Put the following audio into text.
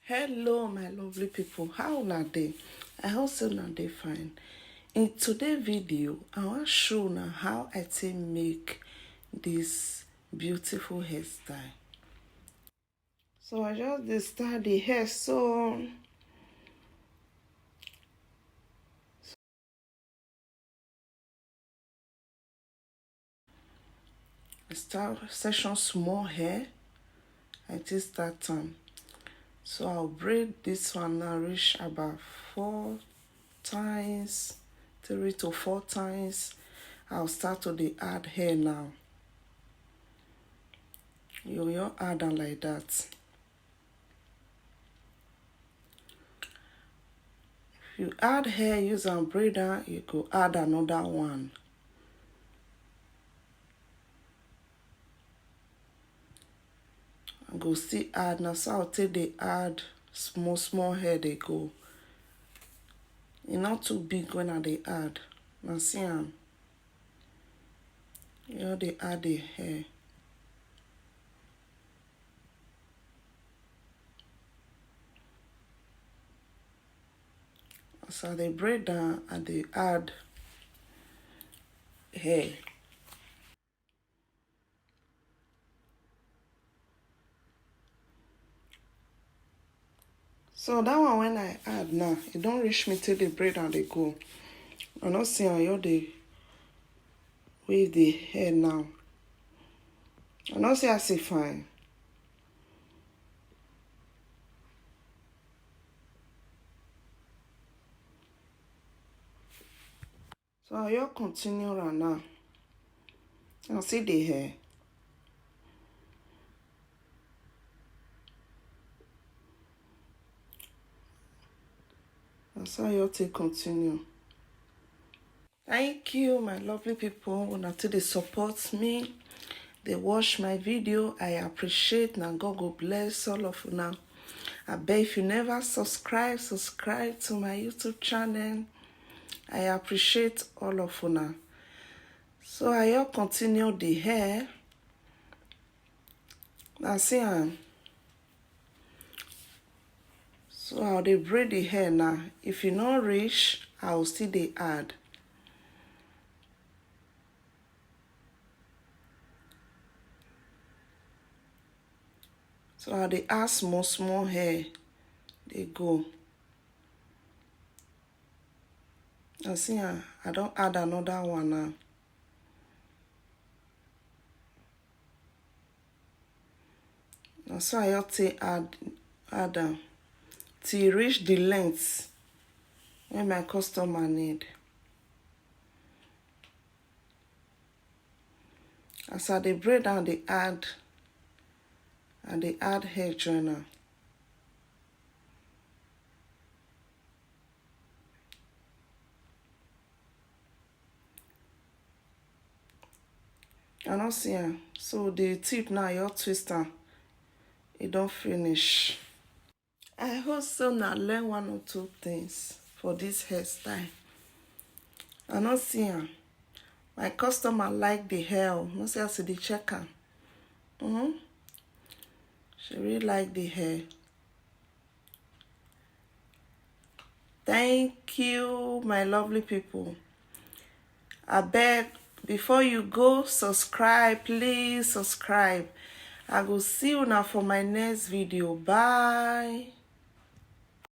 Hello my lovely people, how una dey? I hope say una dey fine. In today's video I wan show una how I take make this beautiful hairstyle. So I just dey start the hair so I start section small hair. I just start so I'll braid this one now reach about 4 times, 3 to 4 times. I'll start to dey add hair now. You add them like that. If you add hair, use and braid am, you go add another one. I go still add now, so I'll take the add small hair they go. It's not too big when I dey add. Now see am. You dey add the hair. So they braid down and they add hair. So that one when I add now, it don't reach me till the braid and they go. I not see how you dey wave the hair now. I not see I see fine. So I'll continue right now. I'll see the hair. That's how you take continue. Thank you, my lovely people. Until they support me, they watch my video. I appreciate. Now God go bless all of you now. I bet if you never subscribe to my YouTube channel. I appreciate all of you now. So I'll continue the hair. Now see so I'll dey braid the hair now. If you not reach, I'll still dey add. So I'll dey add small hair. They go. Now see I don't add another one now. Now so I'll take add them till reach the length when my customer need. As I dey braid down, they add hair joiner. I don't see her. So the tip now you twist her. It don't finish. I hope so now learn 1 or 2 things for this hairstyle. I don't see her. My customer like the hair. No see how they check her. She really like the hair. Thank you, my lovely people. I beg, before you go, subscribe. Please subscribe. I will see you now for my next video. Bye.